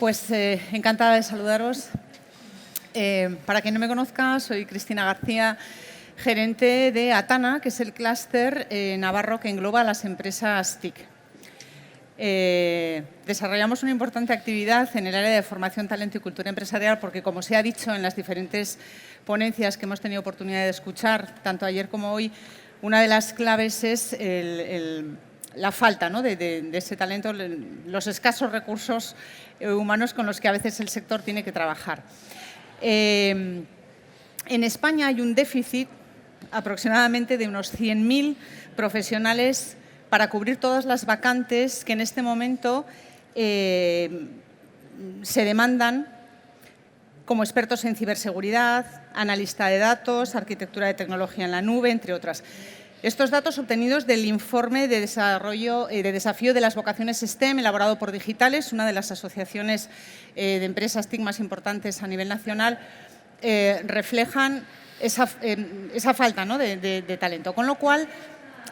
Pues encantada de saludaros. Para quien no me conozca, soy Cristina García, gerente de Atana, que es el clúster navarro que engloba las empresas TIC. Desarrollamos una importante actividad en el área de formación, talento y cultura empresarial porque, como se ha dicho en las diferentes ponencias que hemos tenido oportunidad de escuchar, tanto ayer como hoy, una de las claves es la falta, ¿no?, de ese talento, los escasos recursos humanos con los que a veces el sector tiene que trabajar. En España hay un déficit aproximadamente de unos 100.000 profesionales para cubrir todas las vacantes que en este momento se demandan como expertos en ciberseguridad, analista de datos, arquitectura de tecnología en la nube, entre otras. Estos datos obtenidos del informe de desafío de las vocaciones STEM elaborado por Digitales, una de las asociaciones de empresas TIC más importantes a nivel nacional, reflejan esa falta, ¿no?, de talento. Con lo cual,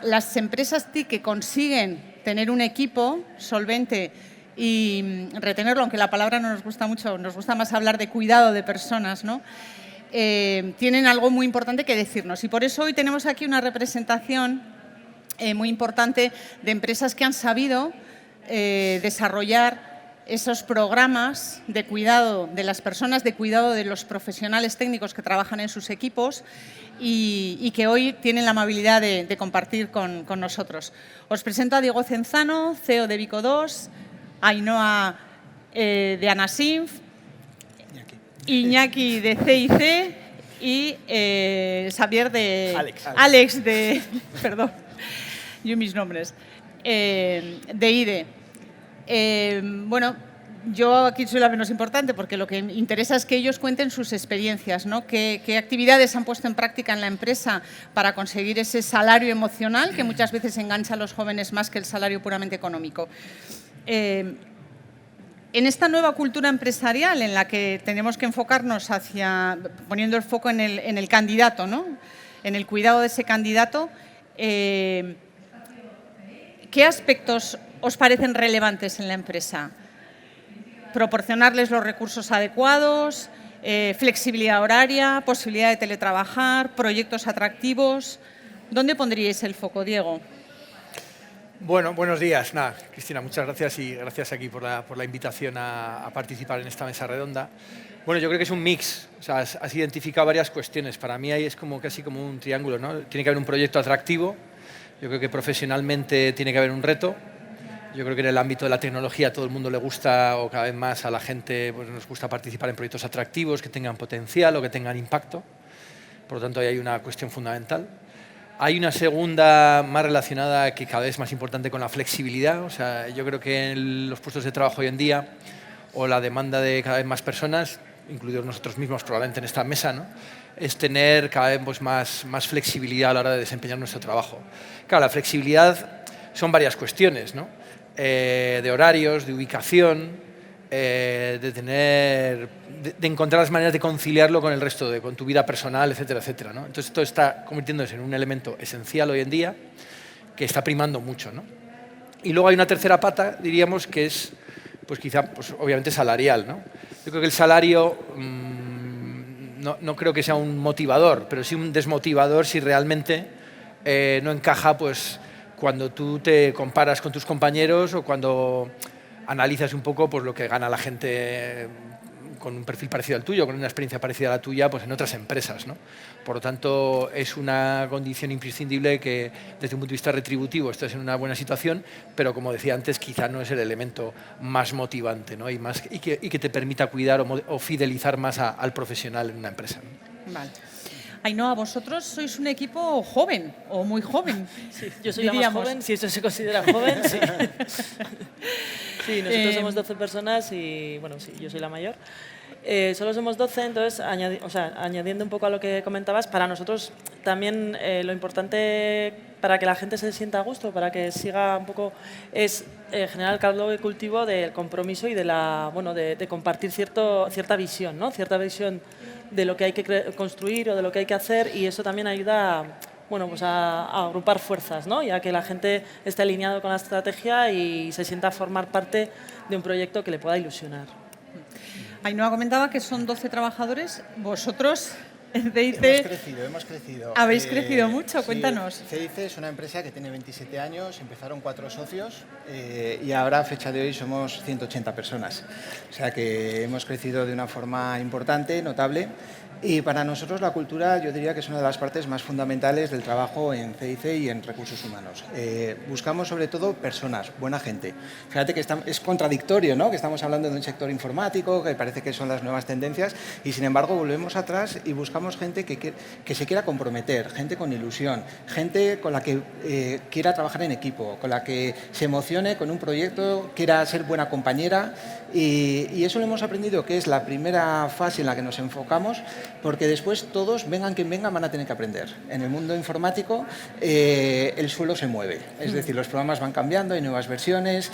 las empresas TIC que consiguen tener un equipo solvente y retenerlo, aunque la palabra no nos gusta mucho, nos gusta más hablar de cuidado de personas, ¿no?, tienen algo muy importante que decirnos. Y por eso hoy tenemos aquí una representación muy importante de empresas que han sabido desarrollar esos programas de cuidado de las personas, de cuidado de los profesionales técnicos que trabajan en sus equipos y que hoy tienen la amabilidad de compartir con nosotros. Os presento a Diego Cenzano, CEO de Vico 2, Ainhoa de Anasinf, Iñaki de CIC y Xavier de… Alex de… perdón, yo mis nombres. De IDE. Bueno, yo aquí soy la menos importante porque lo que interesa es que ellos cuenten sus experiencias, ¿no? ¿Qué actividades han puesto en práctica en la empresa para conseguir ese salario emocional que muchas veces engancha a los jóvenes más que el salario puramente económico? En esta nueva cultura empresarial en la que tenemos que enfocarnos poniendo el foco en el candidato, ¿no?, en el cuidado de ese candidato, ¿qué aspectos os parecen relevantes en la empresa? Proporcionarles los recursos adecuados, flexibilidad horaria, posibilidad de teletrabajar, proyectos atractivos. ¿Dónde pondríais el foco, Diego? Bueno, buenos días. Nada, Cristina, muchas gracias y gracias aquí por la invitación a participar en esta mesa redonda. Bueno, yo creo que es un mix. O sea, has identificado varias cuestiones. Para mí ahí es casi como un triángulo, ¿no? Tiene que haber un proyecto atractivo. Yo creo que profesionalmente tiene que haber un reto. Yo creo que en el ámbito de la tecnología a todo el mundo le gusta, o cada vez más a la gente pues, nos gusta participar en proyectos atractivos que tengan potencial o que tengan impacto. Por lo tanto, ahí hay una cuestión fundamental. Hay una segunda más relacionada que cada vez es más importante con la flexibilidad. O sea, yo creo que en los puestos de trabajo hoy en día o la demanda de cada vez más personas, incluidos nosotros mismos probablemente en esta mesa, ¿no?, es tener cada vez pues, más flexibilidad a la hora de desempeñar nuestro trabajo. Claro, la flexibilidad son varias cuestiones, ¿no?, de horarios, de ubicación, de encontrar las maneras de conciliarlo con el resto, con tu vida personal, etcétera, etcétera, ¿no? Entonces, esto está convirtiéndose en un elemento esencial hoy en día que está primando mucho, ¿no? Y luego hay una tercera pata, diríamos, que es, pues quizá, pues, obviamente salarial, ¿no? Yo creo que el salario no creo que sea un motivador, pero sí un desmotivador si realmente no encaja, pues, cuando tú te comparas con tus compañeros o cuando analizas un poco pues, lo que gana la gente con un perfil parecido al tuyo, con una experiencia parecida a la tuya, pues en otras empresas, ¿no? Por lo tanto, es una condición imprescindible que, desde un punto de vista retributivo, estés en una buena situación, pero como decía antes, quizá no es el elemento más motivante, ¿no? y que te permita cuidar o fidelizar más al profesional en una empresa, ¿no? Vale. Ainhoa, vosotros sois un equipo joven o muy joven. Sí, yo soy la más joven, si eso se considera joven, sí. Sí, nosotros somos 12 personas y, bueno, sí, yo soy la mayor. Solo somos 12, entonces, añadiendo un poco a lo que comentabas, para nosotros también lo importante para que la gente se sienta a gusto, para que siga un poco, es generar el caldo de cultivo del compromiso y de compartir cierta visión, ¿no? Cierta visión de lo que hay que construir o de lo que hay que hacer, y eso también ayuda a agrupar fuerzas, ¿no? Y a que la gente esté alineado con la estrategia y se sienta a formar parte de un proyecto que le pueda ilusionar. Ainhoa comentaba que son 12 trabajadores. Vosotros, en CIC, Hemos crecido. habéis crecido mucho. Sí, Cuéntanos. CIC es una empresa que tiene 27 años, empezaron 4 socios y ahora, a fecha de hoy, somos 180 personas. O sea que hemos crecido de una forma importante, notable. Y para nosotros la cultura, yo diría que es una de las partes más fundamentales del trabajo en CIC y en recursos humanos. Buscamos sobre todo personas, buena gente. Fíjate que es contradictorio, ¿no? Que estamos hablando de un sector informático, que parece que son las nuevas tendencias, y sin embargo volvemos atrás y buscamos gente que se quiera comprometer, gente con ilusión, gente con la que quiera trabajar en equipo, con la que se emocione con un proyecto, quiera ser buena compañera, y eso lo hemos aprendido, que es la primera fase en la que nos enfocamos, porque después todos, vengan quien venga, van a tener que aprender. En el mundo informático el suelo se mueve, es decir, los programas van cambiando, hay nuevas versiones,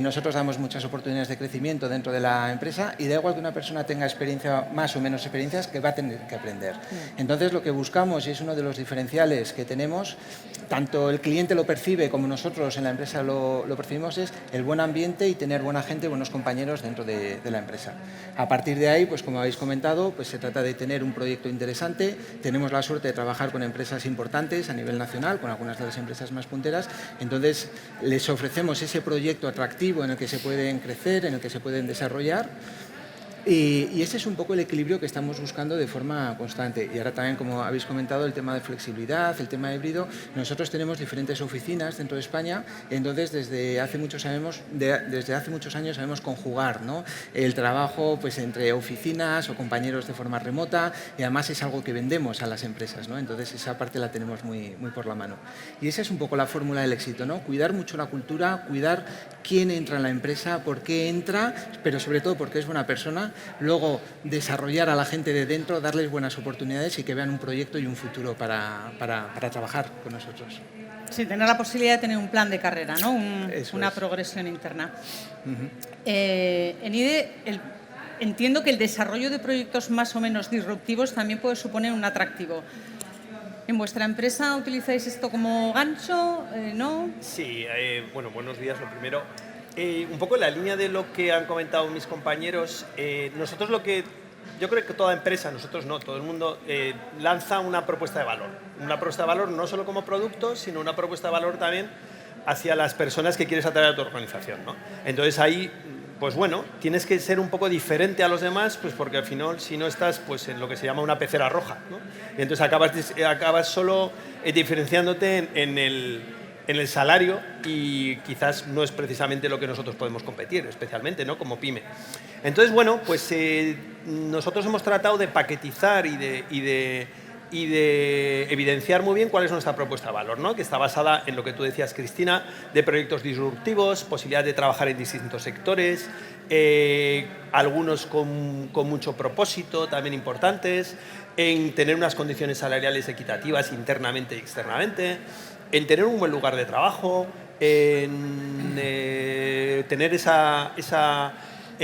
nosotros damos muchas oportunidades de crecimiento dentro de la empresa y da igual que una persona tenga experiencia, más o menos experiencias, que va a tener que aprender. Entonces lo que buscamos, y es uno de los diferenciales que tenemos, tanto el cliente lo percibe como nosotros en la empresa lo percibimos, es el buen ambiente y tener buena gente, buenos compañeros dentro de la empresa. A partir de ahí, pues como habéis comentado, pues se trata de tener un proyecto interesante. Tenemos la suerte de trabajar con empresas importantes a nivel nacional, con algunas de las empresas más punteras. Entonces, les ofrecemos ese proyecto atractivo en el que se pueden crecer, en el que se pueden desarrollar. Y ese es un poco el equilibrio que estamos buscando de forma constante. Y ahora también, como habéis comentado, el tema de flexibilidad, el tema híbrido. Nosotros tenemos diferentes oficinas dentro de España, entonces desde hace muchos años sabemos conjugar, ¿no?, el trabajo pues, entre oficinas o compañeros de forma remota, y además es algo que vendemos a las empresas, ¿no? Entonces esa parte la tenemos muy por la mano. Y esa es un poco la fórmula del éxito, ¿no? Cuidar mucho la cultura, cuidar quién entra en la empresa, por qué entra, pero sobre todo porque es buena persona. Luego, desarrollar a la gente de dentro, darles buenas oportunidades y que vean un proyecto y un futuro para trabajar con nosotros. Sí, tener la posibilidad de tener un plan de carrera, ¿no? Una es. Progresión interna. En IDE, entiendo que el desarrollo de proyectos más o menos disruptivos también puede suponer un atractivo. ¿En vuestra empresa utilizáis esto como gancho? ¿No? Sí, bueno, buenos días, lo primero. Un poco en la línea de lo que han comentado mis compañeros, nosotros yo creo que toda empresa, nosotros no, todo el mundo lanza una propuesta de valor. Una propuesta de valor no solo como producto, sino una propuesta de valor también hacia las personas que quieres atraer a tu organización, ¿no? Entonces ahí, pues bueno, tienes que ser un poco diferente a los demás, pues porque al final, si no estás pues en lo que se llama una pecera roja, ¿no? Y entonces acabas solo diferenciándote en el salario, y quizás no es precisamente lo que nosotros podemos competir, especialmente, ¿no?, como pyme. Entonces, bueno, pues nosotros hemos tratado de paquetizar y de evidenciar muy bien cuál es nuestra propuesta de valor, ¿no?, que está basada en lo que tú decías, Cristina, de proyectos disruptivos, posibilidad de trabajar en distintos sectores, algunos con mucho propósito, también importantes, en tener unas condiciones salariales equitativas internamente y externamente, en tener un buen lugar de trabajo, en tener esa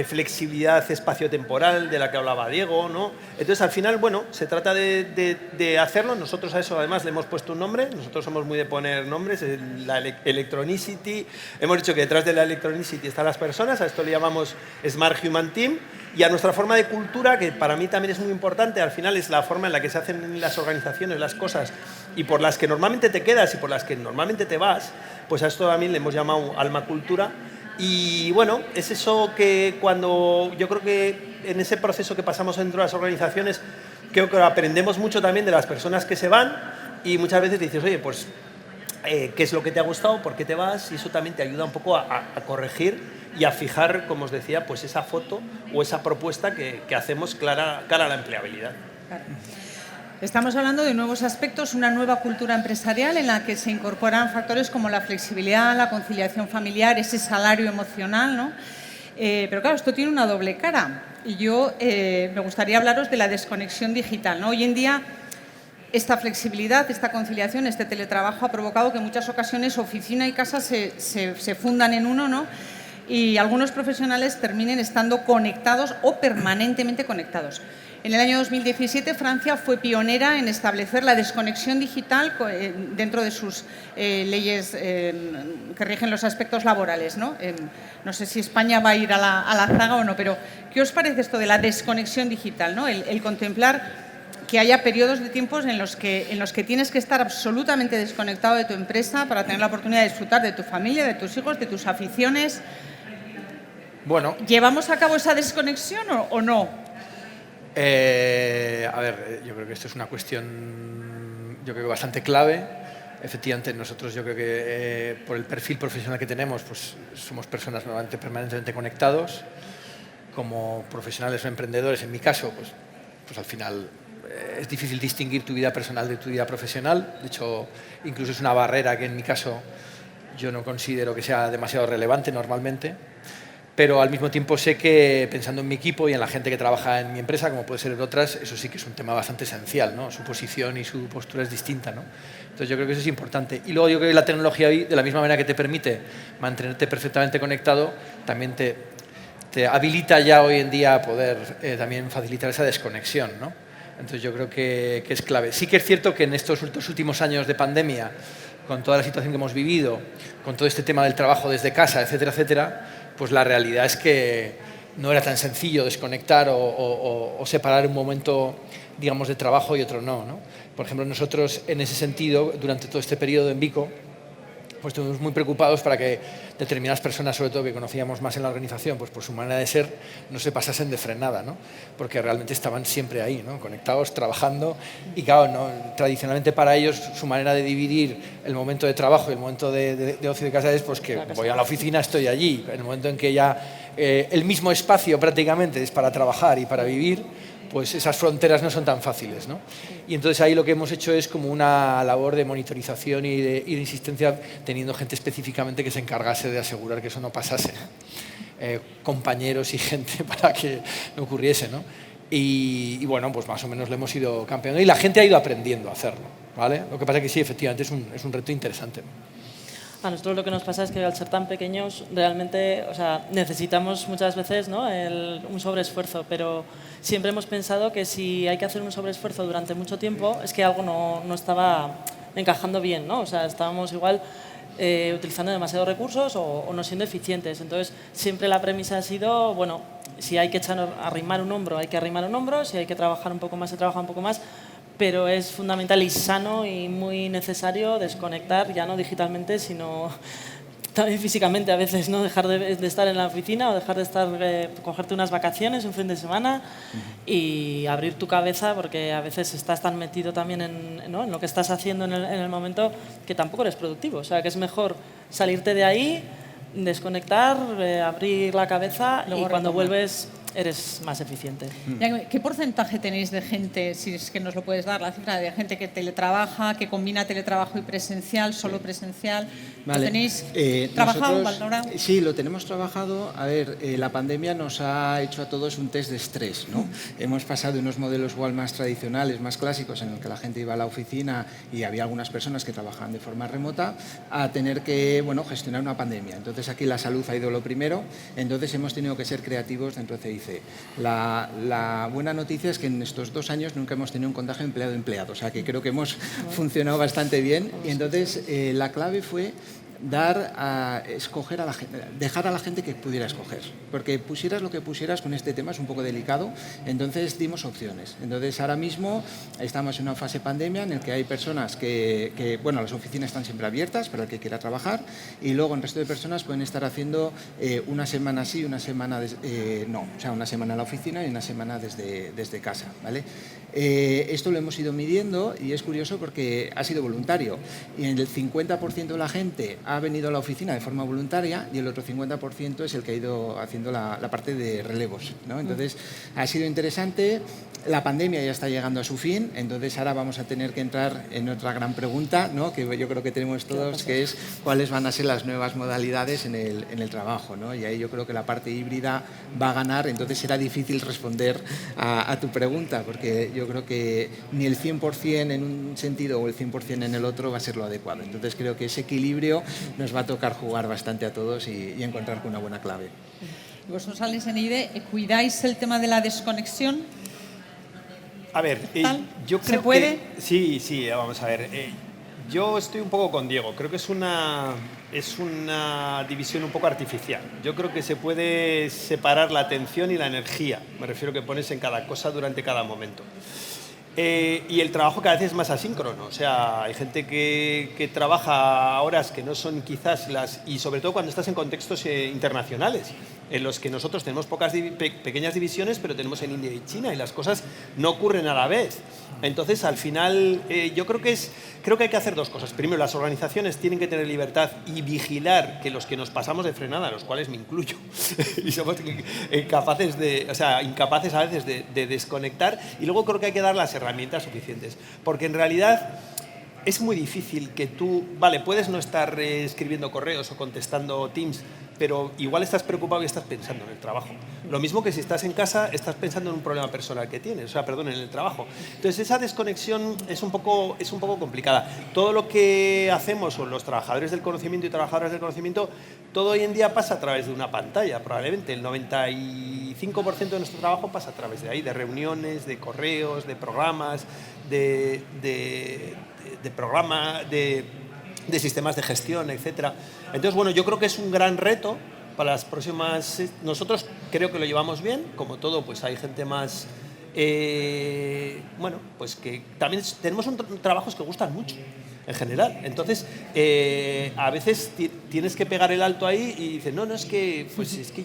flexibilidad espaciotemporal de la que hablaba Diego, ¿no? Entonces, al final, bueno, se trata de hacerlo. Nosotros a eso, además, le hemos puesto un nombre. Nosotros somos muy de poner nombres, la Electronicity. Hemos dicho que detrás de la Electronicity están las personas. A esto le llamamos Smart Human Team. Y a nuestra forma de cultura, que para mí también es muy importante, al final es la forma en la que se hacen en las organizaciones las cosas y por las que normalmente te quedas y por las que normalmente te vas, pues a esto también le hemos llamado alma cultura. Y bueno, es eso que cuando yo creo que en ese proceso que pasamos dentro de las organizaciones, creo que aprendemos mucho también de las personas que se van, y muchas veces dices, oye, pues, ¿qué es lo que te ha gustado? ¿Por qué te vas? Y eso también te ayuda un poco a corregir y a fijar, como os decía, pues esa foto o esa propuesta que hacemos cara a la empleabilidad. Claro. Estamos hablando de nuevos aspectos, una nueva cultura empresarial en la que se incorporan factores como la flexibilidad, la conciliación familiar, ese salario emocional, ¿no? Pero claro, esto tiene una doble cara. Y yo me gustaría hablaros de la desconexión digital, ¿no? Hoy en día, esta flexibilidad, esta conciliación, este teletrabajo ha provocado que en muchas ocasiones oficina y casa se fundan en uno, ¿no? y algunos profesionales terminen estando conectados o permanentemente conectados. En el año 2017, Francia fue pionera en establecer la desconexión digital dentro de sus leyes que rigen los aspectos laborales, ¿no? No sé si España va a ir a la zaga o no, pero ¿qué os parece esto de la desconexión digital, ¿no? El contemplar que haya periodos de tiempos en los que tienes que estar absolutamente desconectado de tu empresa para tener la oportunidad de disfrutar de tu familia, de tus hijos, de tus aficiones. Bueno. ¿Llevamos a cabo esa desconexión o no? A ver, yo creo que esto es una cuestión, yo creo que bastante clave. Efectivamente, nosotros yo creo que por el perfil profesional que tenemos, pues somos personas normalmente permanentemente conectados. Como profesionales o emprendedores, en mi caso, pues al final es difícil distinguir tu vida personal de tu vida profesional. De hecho, incluso es una barrera que en mi caso yo no considero que sea demasiado relevante normalmente. Pero al mismo tiempo sé que pensando en mi equipo y en la gente que trabaja en mi empresa, como puede ser en otras, eso sí que es un tema bastante esencial, ¿no? Su posición y su postura es distinta, ¿no? Entonces yo creo que eso es importante. Y luego yo creo que la tecnología hoy, de la misma manera que te permite mantenerte perfectamente conectado, también te habilita ya hoy en día a poder también facilitar esa desconexión, ¿no? Entonces yo creo que es clave. Sí que es cierto que en estos últimos años de pandemia, con toda la situación que hemos vivido, con todo este tema del trabajo desde casa, etcétera, etcétera, pues la realidad es que no era tan sencillo desconectar o separar un momento, digamos, de trabajo y otro no. Por ejemplo, nosotros en ese sentido, durante todo este periodo en Vico, pues estuvimos muy preocupados para que determinadas personas, sobre todo que conocíamos más en la organización, pues por su manera de ser, no se pasasen de frenada, ¿no? Porque realmente estaban siempre ahí, ¿no? Conectados, trabajando, y claro, ¿no? Tradicionalmente para ellos su manera de dividir el momento de trabajo y el momento de ocio de casa es pues que voy a la oficina, estoy allí. En el momento en que ya el mismo espacio prácticamente es para trabajar y para vivir, pues esas fronteras no son tan fáciles, ¿no? Y entonces ahí lo que hemos hecho es como una labor de monitorización y de insistencia, teniendo gente específicamente que se encargase de asegurar que eso no pasase, compañeros y gente para que no ocurriese, ¿no? Y bueno, pues más o menos lo hemos ido campeando y la gente ha ido aprendiendo a hacerlo, ¿vale? Lo que pasa es que sí, efectivamente es un reto interesante. A nosotros lo que nos pasa es que al ser tan pequeños realmente, o sea, necesitamos muchas veces, ¿no? Un sobreesfuerzo, pero siempre hemos pensado que si hay que hacer un sobreesfuerzo durante mucho tiempo es que algo no estaba encajando bien, ¿no? O sea, estábamos igual utilizando demasiados recursos o no siendo eficientes. Entonces, siempre la premisa ha sido, bueno, si hay que arrimar un hombro, hay que arrimar un hombro, si hay que trabajar un poco más, se trabaja un poco más, pero es fundamental y sano y muy necesario desconectar, ya no digitalmente, sino también físicamente a veces, ¿no? Dejar de estar en la oficina o dejar de estar, cogerte unas vacaciones, un fin de semana y abrir tu cabeza, porque a veces estás tan metido también en lo que estás haciendo en el momento que tampoco eres productivo. O sea, que es mejor salirte de ahí, desconectar, abrir la cabeza y cuando vuelves eres más eficiente. ¿Qué porcentaje tenéis de gente, si es que nos lo puedes dar, la cifra de gente que teletrabaja, que combina teletrabajo y presencial, solo presencial? Vale. ¿Lo tenéis trabajado, valorado? Sí, lo tenemos trabajado. A ver, la pandemia nos ha hecho a todos un test de estrés, ¿no? Hemos pasado de unos modelos igual más tradicionales, más clásicos, en el que la gente iba a la oficina y había algunas personas que trabajaban de forma remota, a tener que, bueno, gestionar una pandemia. Entonces aquí la salud ha ido lo primero, entonces hemos tenido que ser creativos dentro de CIC. La buena noticia es que en estos 2 años nunca hemos tenido un contagio empleado-empleado, o sea que creo que hemos funcionado bastante bien y entonces la clave fue dar a escoger a la gente, dejar a la gente que pudiera escoger, porque pusieras lo que pusieras con este tema es un poco delicado, entonces dimos opciones. Entonces ahora mismo estamos en una fase pandemia en la que hay personas que bueno, las oficinas están siempre abiertas para el que quiera trabajar y luego el resto de personas pueden estar haciendo una semana sí, una semana no, o sea, una semana en la oficina y una semana desde casa, ¿vale? Esto lo hemos ido midiendo y es curioso porque ha sido voluntario y en el 50% de la gente ha venido a la oficina de forma voluntaria y el otro 50% es el que ha ido haciendo la parte de relevos, ¿no? Entonces ha sido interesante. La pandemia ya está llegando a su fin, entonces ahora vamos a tener que entrar en otra gran pregunta, ¿no? Que yo creo que tenemos todos, que es cuáles van a ser las nuevas modalidades en el trabajo, ¿no? Y ahí yo creo que la parte híbrida va a ganar, entonces será difícil responder a tu pregunta, porque yo creo que ni el 100% en un sentido o el 100% en el otro va a ser lo adecuado. Entonces creo que ese equilibrio nos va a tocar jugar bastante a todos y encontrar una buena clave. ¿Y vosotros, Alex, en IDE, cuidáis el tema de la desconexión? A ver, yo creo ¿Se puede? que sí, vamos a ver. Yo estoy un poco con Diego. Creo que es una división un poco artificial. Yo creo que se puede separar la atención y la energía. Me refiero que pones en cada cosa durante cada momento. Y el trabajo cada vez es más asíncrono. O sea, hay gente que trabaja a horas que no son quizás las... Y sobre todo cuando estás en contextos internacionales, en los que nosotros tenemos pequeñas divisiones, pero tenemos en India y China, y las cosas no ocurren a la vez. Entonces, al final, yo creo que hay que hacer dos cosas. Primero, las organizaciones tienen que tener libertad y vigilar que los que nos pasamos de frenada, los cuales me incluyo, y somos incapaces a veces de desconectar, y luego creo que hay que dar las herramientas suficientes. Porque en realidad es muy difícil que tú, vale, puedes no estar escribiendo correos o contestando Teams, pero igual estás preocupado y estás pensando en el trabajo. Lo mismo que si estás en casa, estás pensando en un problema personal que tienes, en el trabajo. Entonces, esa desconexión es un poco complicada. Todo lo que hacemos, o los trabajadores del conocimiento y trabajadoras del conocimiento, todo hoy en día pasa a través de una pantalla, probablemente. El 95% de nuestro trabajo pasa a través de ahí, de reuniones, de correos, de programas, de sistemas de gestión, etcétera. Entonces, bueno, yo creo que es un gran reto para las próximas... Nosotros creo que lo llevamos bien, como todo, pues hay gente más... pues que también tenemos trabajos que gustan mucho, en general. Entonces, a veces tienes que pegar el alto ahí y dices, no, es que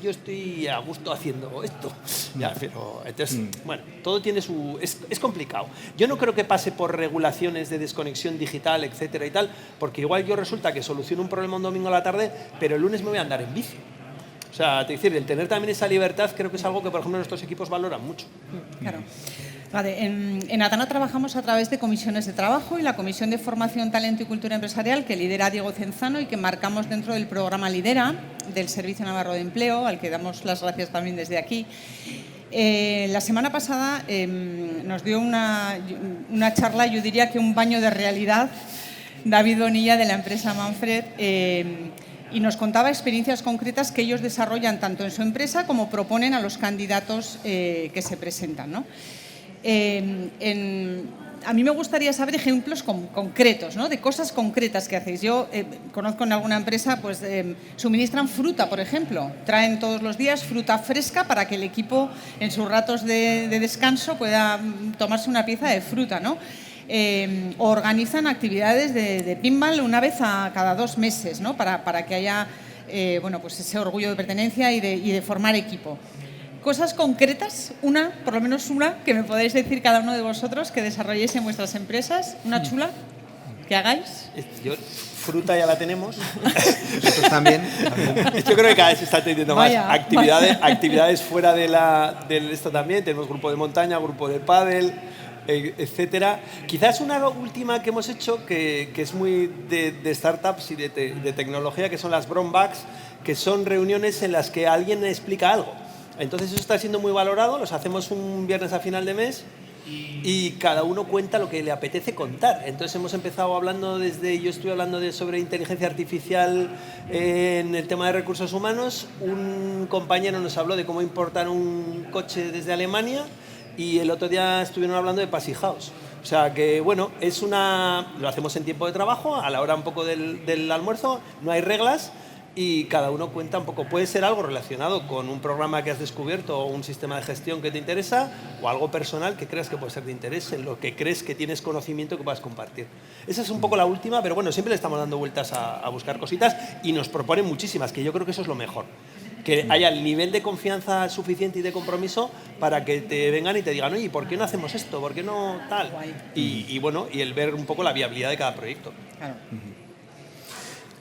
yo estoy a gusto haciendo esto. Ya, pero entonces, bueno, todo tiene su... Es complicado. Yo no creo que pase por regulaciones de desconexión digital, etcétera y tal, porque igual yo resulta que soluciono un problema un domingo a la tarde, pero el lunes me voy a andar en bici. O sea, es decir, el tener también esa libertad creo que es algo que, por ejemplo, nuestros equipos valoran mucho. Claro. Vale, en Atana trabajamos a través de comisiones de trabajo y la Comisión de Formación, Talento y Cultura Empresarial, que lidera Diego Cenzano y que marcamos dentro del programa Lidera del Servicio Navarro de Empleo, al que damos las gracias también desde aquí. La semana pasada nos dio una charla, yo diría que un baño de realidad, David Bonilla, de la empresa Manfred, y nos contaba experiencias concretas que ellos desarrollan tanto en su empresa como proponen a los candidatos que se presentan, ¿no? A mí me gustaría saber ejemplos concretos, ¿no? De cosas concretas que hacéis. Yo conozco en alguna empresa, pues suministran fruta, por ejemplo. Traen todos los días fruta fresca para que el equipo en sus ratos de descanso pueda tomarse una pieza de fruta, ¿no? Organizan actividades de pinball una vez a cada 2 meses, ¿no? Para que haya pues ese orgullo de pertenencia y de formar equipo. Cosas concretas, por lo menos una, que me podáis decir cada uno de vosotros que desarrolléis en vuestras empresas, una chula, que hagáis. Fruta ya la tenemos. Nosotros también. Yo creo que cada vez se está teniendo más Vaya. actividades fuera de esto también. Tenemos grupo de montaña, grupo de pádel, etcétera. Quizás una última que hemos hecho que es muy de startups y de tecnología, que son las Brown Bags, que son reuniones en las que alguien explica algo. Entonces eso está siendo muy valorado, los hacemos un viernes a final de mes y cada uno cuenta lo que le apetece contar. Entonces hemos empezado yo estoy hablando sobre inteligencia artificial en el tema de recursos humanos, un compañero nos habló de cómo importar un coche desde Alemania y el otro día estuvieron hablando de Passy House. O sea que, bueno, lo hacemos en tiempo de trabajo, a la hora un poco del almuerzo, no hay reglas. Y cada uno cuenta un poco. Puede ser algo relacionado con un programa que has descubierto o un sistema de gestión que te interesa o algo personal que creas que puede ser de interés, en lo que crees que tienes conocimiento que puedas compartir. Esa es un poco la última, pero bueno, siempre le estamos dando vueltas a buscar cositas y nos proponen muchísimas, que yo creo que eso es lo mejor. Que haya el nivel de confianza suficiente y de compromiso para que te vengan y te digan, oye, ¿por qué no hacemos esto? ¿Por qué no tal? Y bueno, y el ver un poco la viabilidad de cada proyecto. Claro.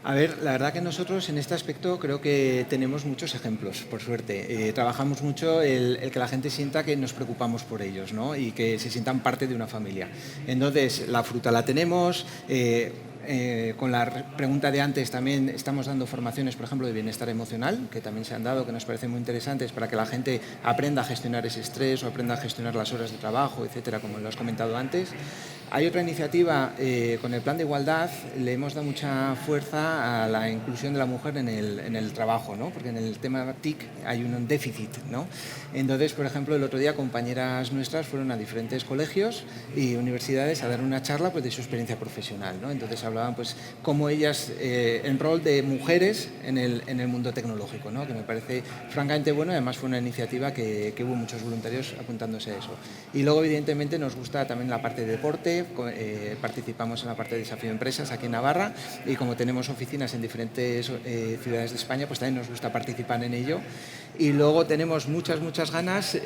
A ver, la verdad que nosotros en este aspecto creo que tenemos muchos ejemplos, por suerte. Trabajamos mucho el que la gente sienta que nos preocupamos por ellos, ¿no? Y que se sientan parte de una familia. Entonces, la fruta la tenemos. Con la pregunta de antes también estamos dando formaciones, por ejemplo, de bienestar emocional, que también se han dado, que nos parecen muy interesantes para que la gente aprenda a gestionar ese estrés o aprenda a gestionar las horas de trabajo, etcétera, como lo has comentado antes. Hay otra iniciativa, con el Plan de Igualdad le hemos dado mucha fuerza a la inclusión de la mujer en el trabajo, ¿no? Porque en el tema TIC hay un déficit, ¿no? Entonces, por ejemplo, el otro día compañeras nuestras fueron a diferentes colegios y universidades a dar una charla pues, de su experiencia profesional, ¿no? Entonces hablaban pues cómo ellas, en rol de mujeres en el mundo tecnológico, ¿no? Que me parece francamente bueno y además fue una iniciativa que hubo muchos voluntarios apuntándose a eso. Y luego, evidentemente, nos gusta también la parte de deporte, participamos en la parte de Desafío Empresas aquí en Navarra y como tenemos oficinas en diferentes ciudades de España, pues también nos gusta participar en ello. Y luego tenemos muchas ganas,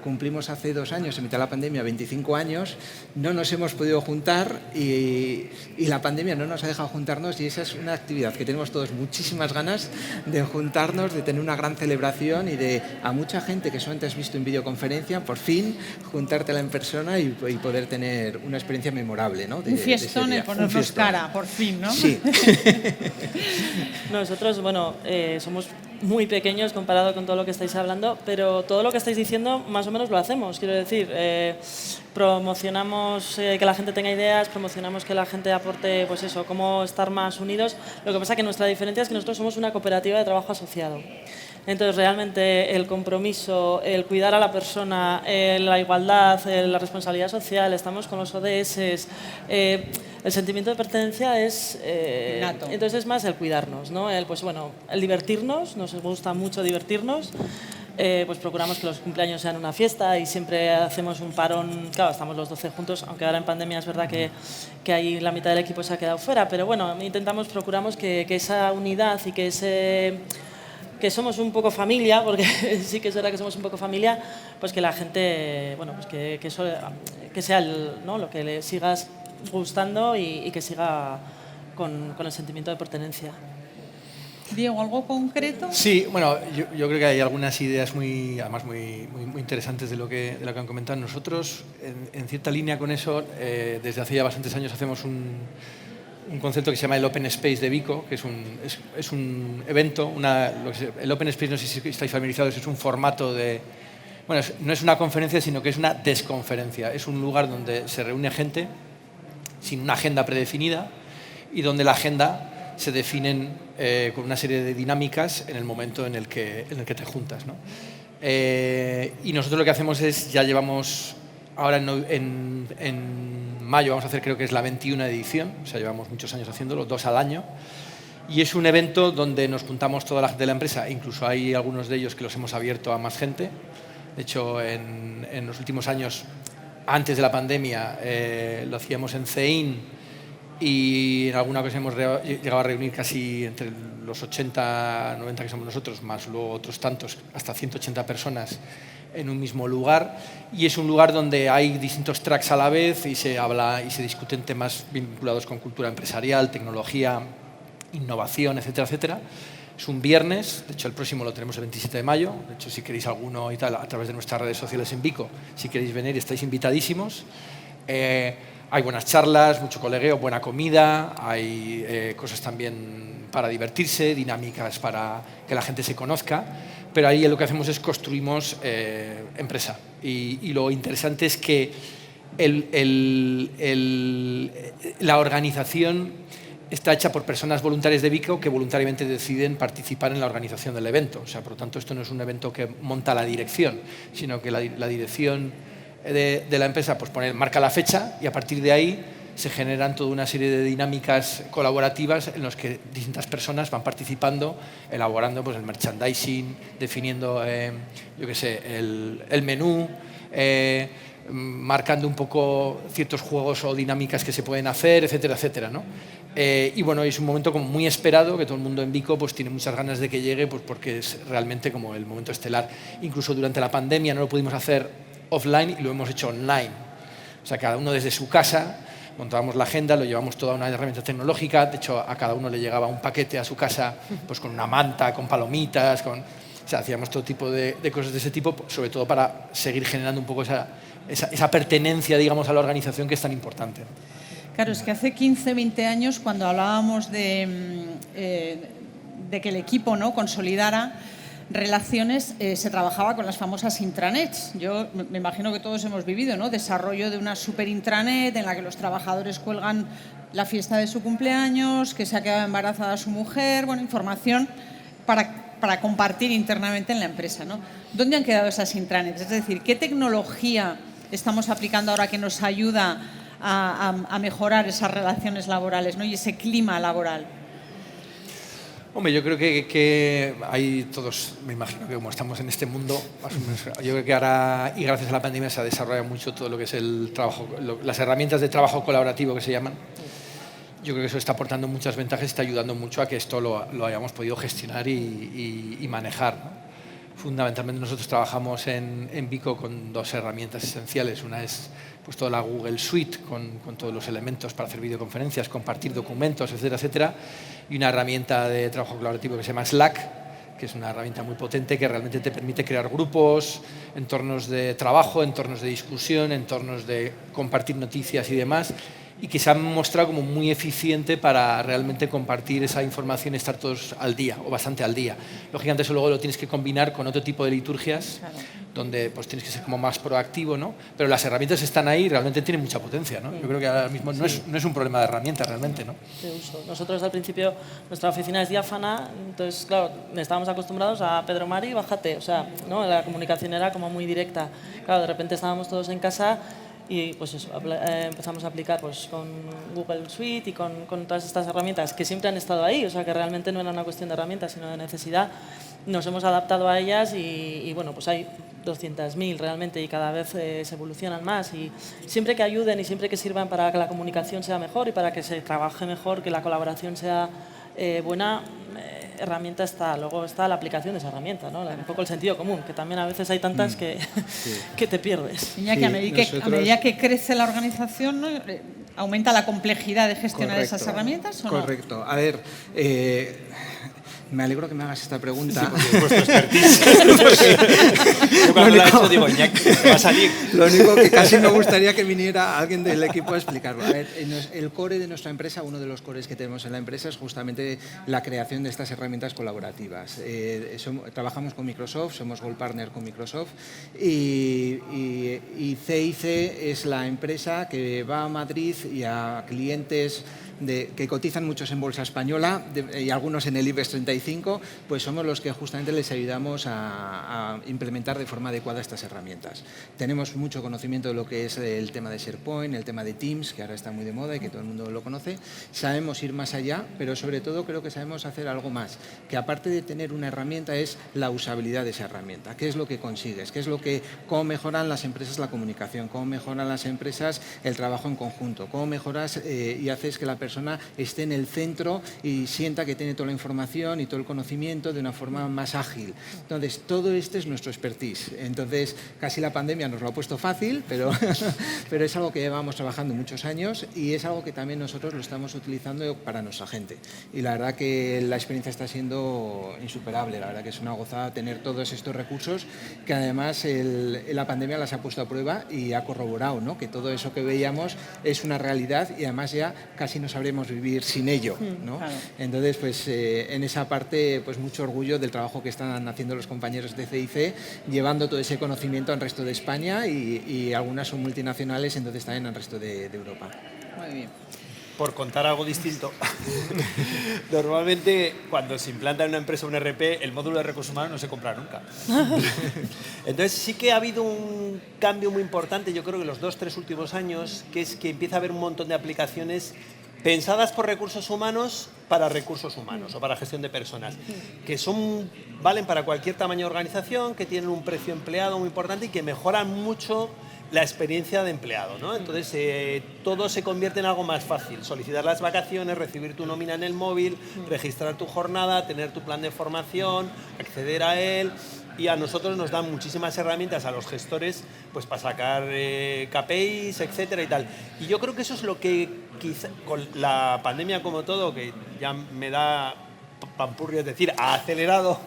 cumplimos hace 2 años, en mitad de la pandemia, 25 años, no nos hemos podido juntar y la pandemia no nos ha dejado juntarnos y esa es una actividad que tenemos todos muchísimas ganas de juntarnos, de tener una gran celebración y de a mucha gente que solamente has visto en videoconferencia, por fin juntártela en persona y poder tener una experiencia memorable, ¿no? Un fiestón en ponernos cara, por fin, ¿no? Sí. Nosotros, bueno, somos muy pequeños comparado con todo lo que estáis hablando, pero todo lo que estáis diciendo más o menos lo hacemos. Quiero decir, promocionamos que la gente tenga ideas, promocionamos que la gente aporte, pues eso, cómo estar más unidos. Lo que pasa que nuestra diferencia es que nosotros somos una cooperativa de trabajo asociado. Entonces, realmente el compromiso, el cuidar a la persona, la igualdad, la responsabilidad social, estamos con los ODS, el sentimiento de pertenencia es... entonces es más el cuidarnos, ¿no? Pues bueno, el divertirnos, nos gusta mucho divertirnos. Pues procuramos que los cumpleaños sean una fiesta y siempre hacemos un parón. Claro, estamos los 12 juntos, aunque ahora en pandemia es verdad que ahí la mitad del equipo se ha quedado fuera, pero bueno, procuramos que esa unidad y que somos un poco familia, porque sí que es verdad que somos un poco familia, pues que la gente, bueno, pues que eso que sea ¿no? Lo que le sigas gustando y que siga con el sentimiento de pertenencia. Diego, ¿algo concreto? Sí, bueno, yo creo que hay algunas ideas además muy interesantes de lo que han comentado. Nosotros, en cierta línea con eso, desde hace ya bastantes años hacemos un concepto que se llama el Open Space de Vico, que es un evento, el Open Space, no sé si estáis familiarizados, es un formato de... Bueno, no es una conferencia, sino que es una desconferencia. Es un lugar donde se reúne gente sin una agenda predefinida y donde la agenda se definen con una serie de dinámicas en el momento en el que te juntas, ¿no? Y nosotros lo que hacemos es, ya llevamos ahora en mayo, vamos a hacer creo que es la 21ª edición, o sea, llevamos muchos años haciéndolo, 2 al año, y es un evento donde nos juntamos toda la gente de la empresa, incluso hay algunos de ellos que los hemos abierto a más gente. De hecho, en los últimos años, antes de la pandemia, lo hacíamos en CEIN, y en alguna ocasión hemos llegado a reunir casi entre los 80, 90 que somos nosotros, más luego otros tantos, hasta 180 personas en un mismo lugar. Y es un lugar donde hay distintos tracks a la vez y se habla y se discuten temas vinculados con cultura empresarial, tecnología, innovación, etcétera, etcétera. Es un viernes, de hecho el próximo lo tenemos el 27 de mayo. De hecho, si queréis alguno y tal, a través de nuestras redes sociales en Vico, si queréis venir, estáis invitadísimos. Hay buenas charlas, mucho colegueo, buena comida, hay cosas también para divertirse, dinámicas para que la gente se conozca, pero ahí lo que hacemos es construimos empresa. Y lo interesante es que la organización está hecha por personas voluntarias de Vico que voluntariamente deciden participar en la organización del evento. O sea, por lo tanto, esto no es un evento que monta la dirección, sino que la dirección de la empresa pues marca la fecha y a partir de ahí se generan toda una serie de dinámicas colaborativas en las que distintas personas van participando, elaborando pues, el merchandising, definiendo yo qué sé, el menú, marcando un poco ciertos juegos o dinámicas que se pueden hacer, etcétera, etcétera, ¿no? Y bueno, es un momento como muy esperado, que todo el mundo en Vico pues, tiene muchas ganas de que llegue pues, porque es realmente como el momento estelar. Incluso durante la pandemia no lo pudimos hacer offline y lo hemos hecho online. O sea, cada uno desde su casa, montábamos la agenda, lo llevamos toda una herramienta tecnológica, de hecho a cada uno le llegaba un paquete a su casa pues con una manta, con palomitas, o sea, hacíamos todo tipo de cosas de ese tipo, sobre todo para seguir generando un poco esa pertenencia, digamos, a la organización que es tan importante. Claro, es que hace 15, 20 años, cuando hablábamos de que el equipo, ¿no?, consolidara, relaciones se trabajaba con las famosas intranets. Yo me imagino que todos hemos vivido, ¿no? Desarrollo de una super intranet en la que los trabajadores cuelgan la fiesta de su cumpleaños, que se ha quedado embarazada su mujer, bueno, información para compartir internamente en la empresa, ¿no? ¿Dónde han quedado esas intranets? Es decir, ¿qué tecnología estamos aplicando ahora que nos ayuda a mejorar esas relaciones laborales, ¿no? Y ese clima laboral? Hombre, yo creo que hay todos, me imagino que como estamos en este mundo, más o menos, yo creo que ahora, y gracias a la pandemia, se ha desarrollado mucho todo lo que es el trabajo, las herramientas de trabajo colaborativo que se llaman. Yo creo que eso está aportando muchas ventajas y está ayudando mucho a que esto lo hayamos podido gestionar y manejar, ¿no? Fundamentalmente nosotros trabajamos en Vico con dos herramientas esenciales. Una es pues, toda la Google Suite con todos los elementos para hacer videoconferencias, compartir documentos, etcétera, etcétera. Y una herramienta de trabajo colaborativo que se llama Slack, que es una herramienta muy potente que realmente te permite crear grupos, entornos de trabajo, entornos de discusión, entornos de compartir noticias y demás, y que se ha mostrado como muy eficiente para realmente compartir esa información y estar todos al día, o bastante al día. Lógicamente eso luego lo tienes que combinar con otro tipo de liturgias, claro, donde pues tienes que ser como más proactivo, ¿no? Pero las herramientas están ahí y realmente tienen mucha potencia, ¿no? Yo creo que ahora mismo no es un problema de herramientas realmente, ¿no? De uso. Nosotros al principio, nuestra oficina es diáfana, entonces, claro, estábamos acostumbrados a Pedro Mari, bájate, o sea, ¿no? La comunicación era como muy directa. Claro, de repente estábamos todos en casa y pues eso, empezamos a aplicar pues, con Google Suite y con todas estas herramientas que siempre han estado ahí, o sea que realmente no era una cuestión de herramientas, sino de necesidad. Nos hemos adaptado a ellas y bueno, pues hay 200.000 realmente y cada vez se evolucionan más y siempre que ayuden y siempre que sirvan para que la comunicación sea mejor y para que se trabaje mejor, que la colaboración sea buena, herramienta está, luego está la aplicación de esa herramienta, ¿no? Un poco el sentido común, que también a veces hay tantas que te pierdes. Iñaki, a medida que crece la organización, ¿no? ¿Aumenta la complejidad de gestionar esas herramientas o no? Correcto. A ver, me alegro que me hagas esta pregunta. Sí, porque es vuestro expertise. Yo cuando la he hecho digo, Iñaki, va a salir. Lo único que casi me gustaría que viniera alguien del equipo a explicarlo. A ver, el core de nuestra empresa, uno de los cores que tenemos en la empresa es justamente la creación de estas herramientas colaborativas. Trabajamos con Microsoft, somos Gold Partner con Microsoft y CIC es la empresa que va a Madrid y a clientes que cotizan muchos en Bolsa Española y algunos en el IBEX 35, pues somos los que justamente les ayudamos a implementar de forma adecuada estas herramientas. Tenemos mucho conocimiento de lo que es el tema de SharePoint, el tema de Teams, que ahora está muy de moda y que todo el mundo lo conoce. Sabemos ir más allá, pero sobre todo creo que sabemos hacer algo más, que aparte de tener una herramienta es la usabilidad de esa herramienta. ¿Qué es lo que consigues? ¿Cómo mejoran las empresas la comunicación? ¿Cómo mejoran las empresas el trabajo en conjunto? ¿Cómo mejoras y haces que la persona esté en el centro y sienta que tiene toda la información y todo el conocimiento de una forma más ágil? Entonces, todo esto es nuestro expertise. Entonces, casi la pandemia nos lo ha puesto fácil, pero es algo que llevamos trabajando muchos años y es algo que también nosotros lo estamos utilizando para nuestra gente. Y la verdad que la experiencia está siendo insuperable. La verdad que es una gozada tener todos estos recursos que además la pandemia las ha puesto a prueba y ha corroborado, ¿no? Que todo eso que veíamos es una realidad y además ya casi no sabremos vivir sin ello, ¿no? Claro. Entonces, pues en esa parte, pues mucho orgullo del trabajo que están haciendo los compañeros de CIC, llevando todo ese conocimiento al resto de España y algunas son multinacionales, entonces también al resto de Europa. Muy bien. Por contar algo distinto, normalmente cuando se implanta en una empresa un RP, el módulo de recursos humanos no se compra nunca. Entonces sí que ha habido un cambio muy importante, yo creo que los 2-3 últimos años, que es que empieza a haber un montón de aplicaciones pensadas por recursos humanos para recursos humanos o para gestión de personas, que valen para cualquier tamaño de organización, que tienen un precio empleado muy importante y que mejoran mucho la experiencia de empleado, ¿no? Entonces, todo se convierte en algo más fácil. Solicitar las vacaciones, recibir tu nómina en el móvil, registrar tu jornada, tener tu plan de formación, acceder a él. Y a nosotros nos dan muchísimas herramientas a los gestores pues para sacar KPIs, etcétera y tal. Y yo creo que eso es lo que quizá con la pandemia como todo, que ya me da pampurrio, es decir, ha acelerado.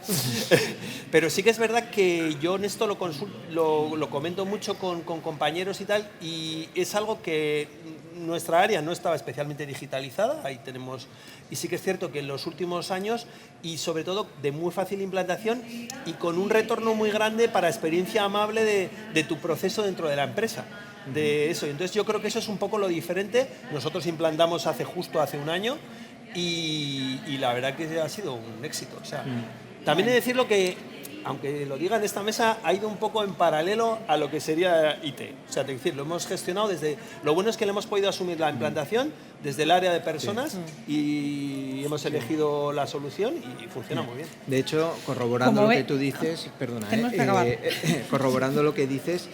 Pero sí que es verdad que yo en esto lo comento mucho con compañeros y tal, y es algo que nuestra área no estaba especialmente digitalizada, ahí tenemos, y sí que es cierto que en los últimos años, y sobre todo de muy fácil implantación y con un retorno muy grande para experiencia amable de tu proceso dentro de la empresa. De eso. Entonces yo creo que eso es un poco lo diferente. Nosotros implantamos hace un año y la verdad que ha sido un éxito. O sea, también he de decirlo que, aunque lo diga en esta mesa, ha ido un poco en paralelo a lo que sería IT. O sea, es decir, lo hemos gestionado desde... Lo bueno es que le hemos podido asumir la implantación desde el área de personas y hemos elegido la solución y funciona muy bien. De hecho, corroborando lo que tú dices, perdona, corroborando lo que dices,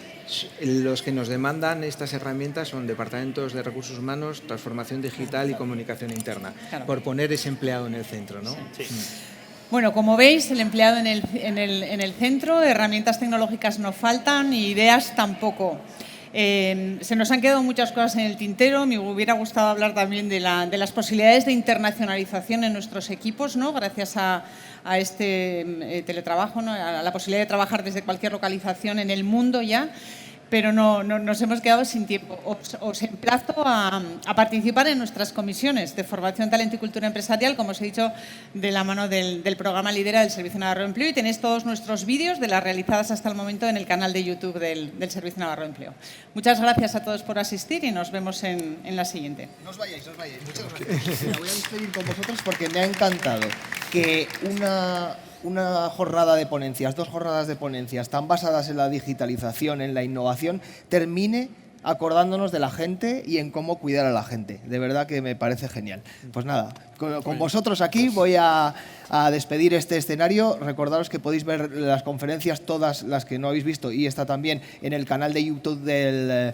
los que nos demandan estas herramientas son departamentos de recursos humanos, transformación digital y comunicación interna, por poner ese empleado en el centro, ¿no? Sí. Bueno, como veis, el empleado en el centro, herramientas tecnológicas no faltan y ideas tampoco. Se nos han quedado muchas cosas en el tintero. Me hubiera gustado hablar también de las posibilidades de internacionalización en nuestros equipos, ¿no? Gracias a este teletrabajo, ¿no? A la posibilidad de trabajar desde cualquier localización en el mundo ya. Pero no nos hemos quedado sin tiempo. Os emplazo a participar en nuestras comisiones de formación, talento y cultura empresarial, como os he dicho, de la mano del programa Lidera del Servicio Navarro de Empleo, y tenéis todos nuestros vídeos de las realizadas hasta el momento en el canal de YouTube del Servicio Navarro de Empleo. Muchas gracias a todos por asistir y nos vemos en la siguiente. No os vayáis, no os vayáis. Muchas gracias. Me voy a despedir con vosotros porque me ha encantado que una jornada de ponencias, 2 jornadas de ponencias tan basadas en la digitalización, en la innovación, termine acordándonos de la gente y en cómo cuidar a la gente. De verdad que me parece genial. Pues nada, con vosotros aquí voy a despedir este escenario. Recordaros que podéis ver las conferencias, todas las que no habéis visto, y está también en el canal de YouTube de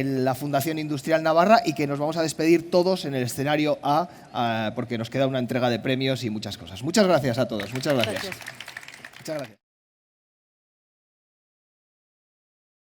la Fundación Industrial Navarra, y que nos vamos a despedir todos en el escenario A, porque nos queda una entrega de premios y muchas cosas. Muchas gracias a todos. Muchas gracias. Muchas gracias.